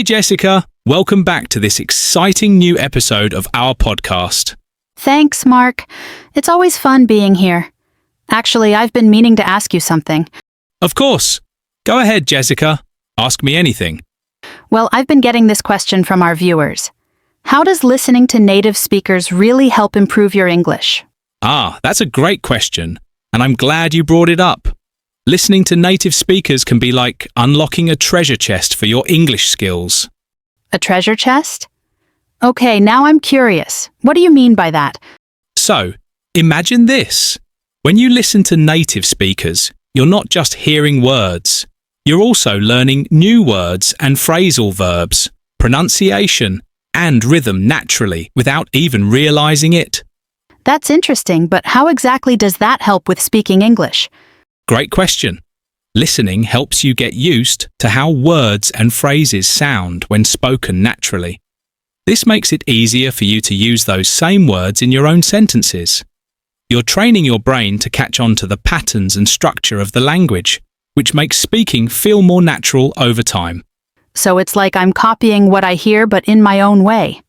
Hey Jessica, welcome back to this exciting new episode of our podcast. Thanks, Mark. It's always fun being here. Actually, I've been meaning to ask you something. Of course. Go ahead, Jessica. Ask me anything. Well, I've been getting this question from our viewers. How does listening to native speakers really help improve your English? That's a great question, and I'm glad you brought it up. Listening to native speakers can be like unlocking a treasure chest for your English skills. A treasure chest? Okay, now I'm curious. What do you mean by that? So, imagine this. When you listen to native speakers, you're not just hearing words. You're also learning new words and phrasal verbs, pronunciation, and rhythm naturally without even realizing it. That's interesting, but how exactly does that help with speaking English? Great question. Listening helps you get used to how words and phrases sound when spoken naturally. This makes it easier for you to use those same words in your own sentences. You're training your brain to catch on to the patterns and structure of the language, which makes speaking feel more natural over time. So it's like I'm copying what I hear, but in my own way.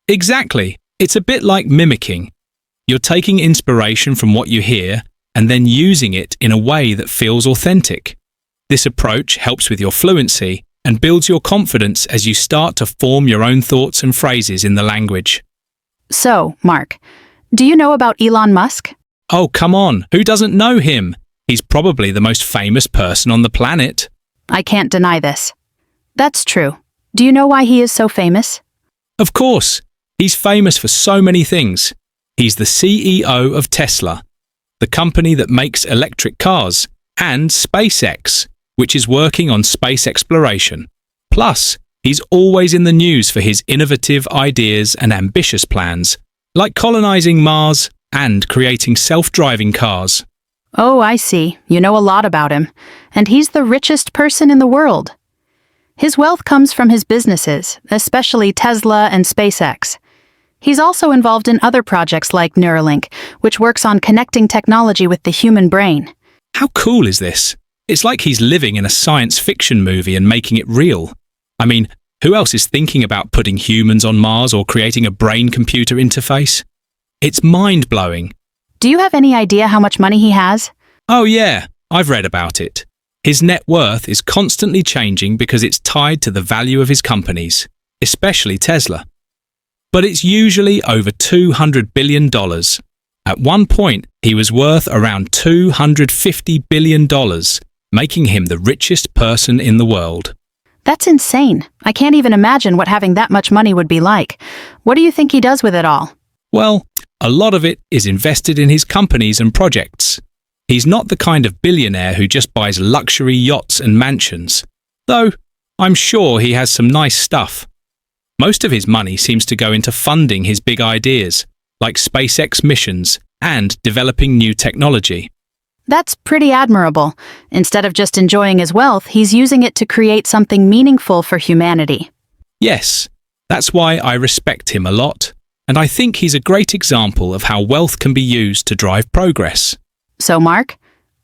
Exactly. It's a bit like mimicking. You're taking inspiration from what you hear and then using it in a way that feels authentic. This approach helps with your fluency and builds your confidence as you start to form your own thoughts and phrases in the language. So, Mark, do you know about Elon Musk? Oh, come on. Who doesn't know him? He's probably the most famous person on the planet. I can't deny this. That's true. Do you know why he is so famous? Of course. He's famous for so many things. He's the CEO of Tesla, the company that makes electric cars, and SpaceX, which is working on space exploration. Plus, he's always in the news for his innovative ideas and ambitious plans, like colonizing Mars and creating self-driving cars. Oh, I see. You know a lot about him. And he's the richest person in the world. His wealth comes from his businesses, especially Tesla and SpaceX. He's also involved in other projects like Neuralink, which works on connecting technology with the human brain. How cool is this? It's like he's living in a science fiction movie and making it real. I mean, who else is thinking about putting humans on Mars or creating a brain-computer interface? It's mind-blowing. Do you have any idea how much money he has? Oh yeah, I've read about it. His net worth is constantly changing because it's tied to the value of his companies, especially Tesla. But it's usually over $200 billion. At one point, he was worth around $250 billion, making him the richest person in the world. That's insane. I can't even imagine what having that much money would be like. What do you think he does with it all? Well, a lot of it is invested in his companies and projects. He's not the kind of billionaire who just buys luxury yachts and mansions, though I'm sure he has some nice stuff. Most of his money seems to go into funding his big ideas, like SpaceX missions and developing new technology. That's pretty admirable. Instead of just enjoying his wealth, he's using it to create something meaningful for humanity. Yes, that's why I respect him a lot, and I think he's a great example of how wealth can be used to drive progress. So, Mark,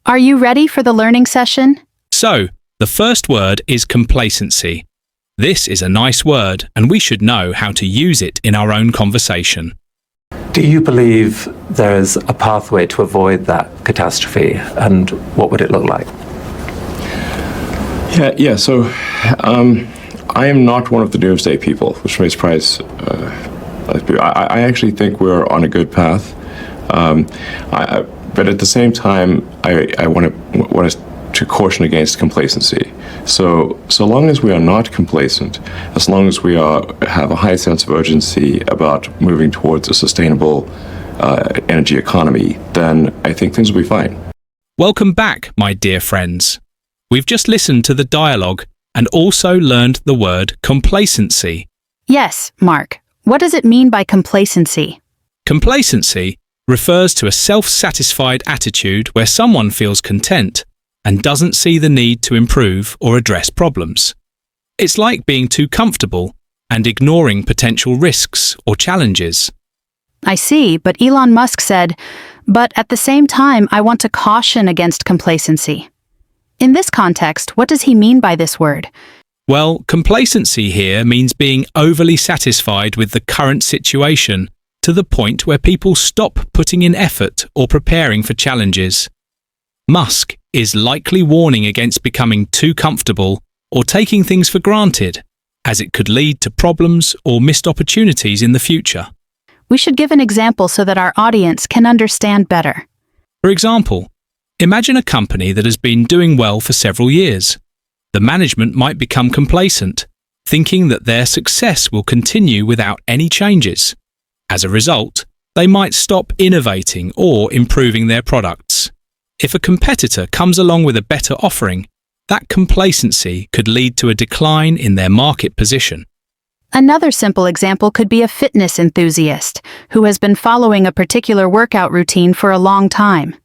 are you ready for the learning session? So, the first word is complacency. This is a nice word, and we should know how to use it in our own conversation. Do you believe there is a pathway to avoid that catastrophe, and what would it look like? So I am not one of the doomsday people, which may surprise I actually think we're on a good path. But at the same time, I want to caution against complacency. So long as we are not complacent, as long as we have a high sense of urgency about moving towards a sustainable energy economy, then I think things will be fine. Welcome back, my dear friends. We've just listened to the dialogue and also learned the word complacency. Yes, Mark. What does it mean by complacency? Complacency refers to a self-satisfied attitude where someone feels content and doesn't see the need to improve or address problems. It's like being too comfortable and ignoring potential risks or challenges. I see, but Elon Musk said, but at the same time, I want to caution against complacency. In this context, what does he mean by this word? Well, complacency here means being overly satisfied with the current situation to the point where people stop putting in effort or preparing for challenges. Musk is likely warning against becoming too comfortable or taking things for granted, as it could lead to problems or missed opportunities in the future. We should give an example so that our audience can understand better. For example, imagine a company that has been doing well for several years. The management might become complacent, thinking that their success will continue without any changes. As a result, they might stop innovating or improving their products. If a competitor comes along with a better offering, that complacency could lead to a decline in their market position. Another simple example could be a fitness enthusiast who has been following a particular workout routine for a long time.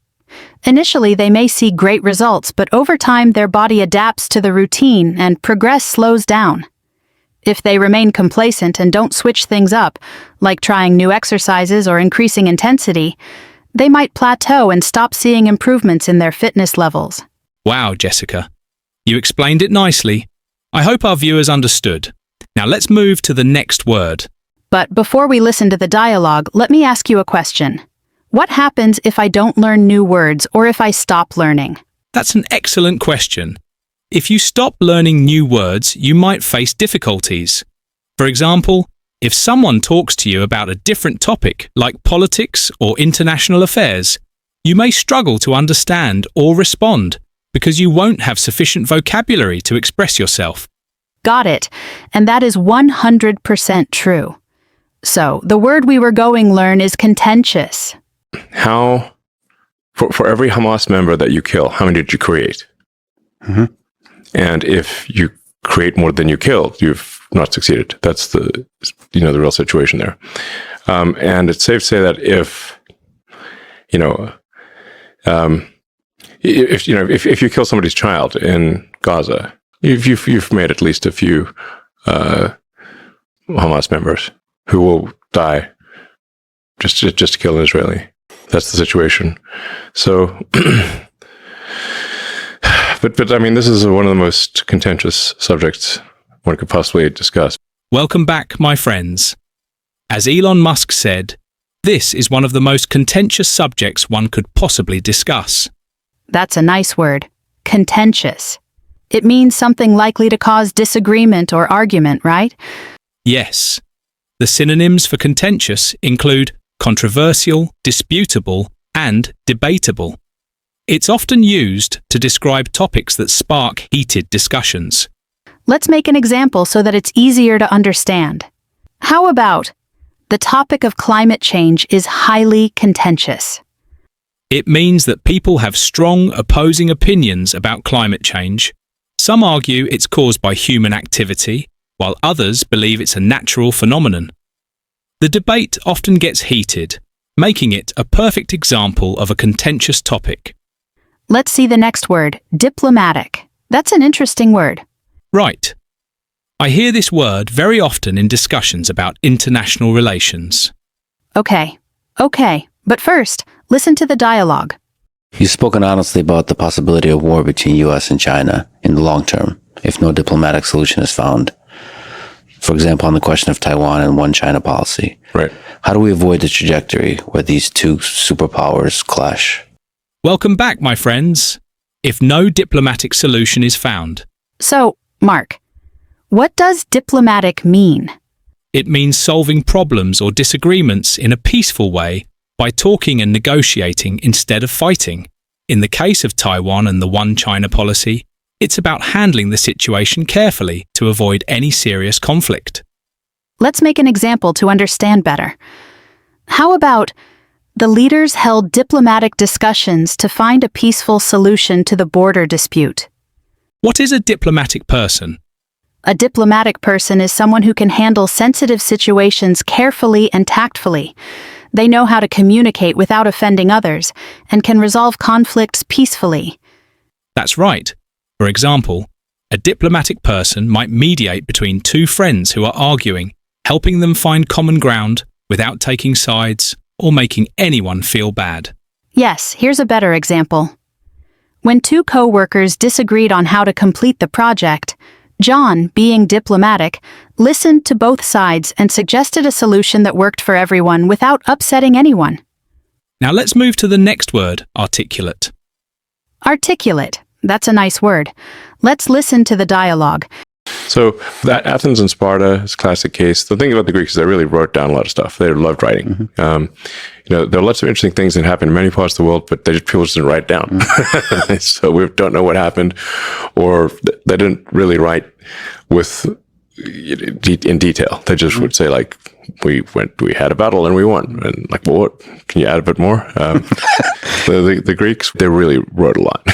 Initially, they may see great results, but over time their body adapts to the routine and progress slows down. If they remain complacent and don't switch things up, like trying new exercises or increasing intensity, they might plateau and stop seeing improvements in their fitness levels. Wow, Jessica. You explained it nicely. I hope our viewers understood. Now let's move to the next word. But before we listen to the dialogue, let me ask you a question. What happens if I don't learn new words or if I stop learning? That's an excellent question. If you stop learning new words, you might face difficulties. For example, if someone talks to you about a different topic, like politics or international affairs, you may struggle to understand or respond because you won't have sufficient vocabulary to express yourself. Got it. And that is 100% true. So, the word we were going to learn is contentious. How, for every Hamas member that you kill, how many did you create? Mm-hmm. And if you create more than you killed, you've not succeeded. That's the real situation there. And it's safe to say that if you kill somebody's child in Gaza, you've made at least a few Hamas members who will die just to kill an Israeli. That's the situation. So, but I mean, this is one of the most contentious subjects one could possibly discuss. Welcome back, my friends. As Elon Musk said, this is one of the most contentious subjects one could possibly discuss. That's a nice word. Contentious. It means something likely to cause disagreement or argument, right? Yes. The synonyms for contentious include controversial, disputable, and debatable. It's often used to describe topics that spark heated discussions. Let's make an example so that it's easier to understand. How about, the topic of climate change is highly contentious? It means that people have strong opposing opinions about climate change. Some argue it's caused by human activity, while others believe it's a natural phenomenon. The debate often gets heated, making it a perfect example of a contentious topic. Let's see the next word, diplomatic. That's an interesting word. Right. I hear this word very often in discussions about international relations. Okay. But first, listen to the dialogue. You've spoken honestly about the possibility of war between US and China in the long term, if no diplomatic solution is found. For example, on the question of Taiwan and one China policy. Right. How do we avoid the trajectory where these two superpowers clash? Welcome back, my friends. If no diplomatic solution is found. So, Mark, what does diplomatic mean? It means solving problems or disagreements in a peaceful way by talking and negotiating instead of fighting. In the case of Taiwan and the one China policy, it's about handling the situation carefully to avoid any serious conflict. Let's make an example to understand better. How about, the leaders held diplomatic discussions to find a peaceful solution to the border dispute? What is a diplomatic person? A diplomatic person is someone who can handle sensitive situations carefully and tactfully. They know how to communicate without offending others and can resolve conflicts peacefully. That's right. For example, a diplomatic person might mediate between two friends who are arguing, helping them find common ground without taking sides or making anyone feel bad. Yes, here's a better example. When two co-workers disagreed on how to complete the project, John, being diplomatic, listened to both sides and suggested a solution that worked for everyone without upsetting anyone. Now let's move to the next word, articulate. Articulate. That's a nice word. Let's listen to the dialogue. So that Athens and Sparta is a classic case. The thing about the Greeks is they really wrote down a lot of stuff. They loved writing. There are lots of interesting things that happened in many parts of the world, but people just didn't write down. So we don't know what happened, or they didn't really write in detail. They just would say like, we had a battle and we won. And like, well, what? Can you add a bit more? The Greeks, they really wrote a lot.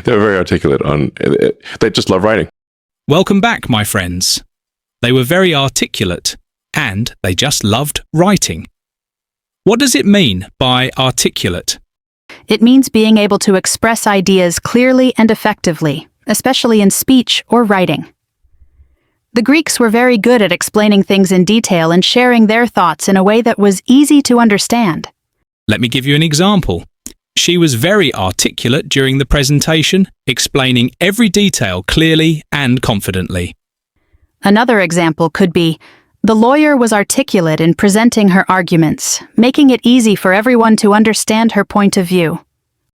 They were very articulate they just love writing. Welcome back, my friends. They were very articulate, and they just loved writing. What does it mean by articulate? It means being able to express ideas clearly and effectively, especially in speech or writing. The Greeks were very good at explaining things in detail and sharing their thoughts in a way that was easy to understand. Let me give you an example. She was very articulate during the presentation, explaining every detail clearly and confidently. Another example could be, the lawyer was articulate in presenting her arguments, making it easy for everyone to understand her point of view.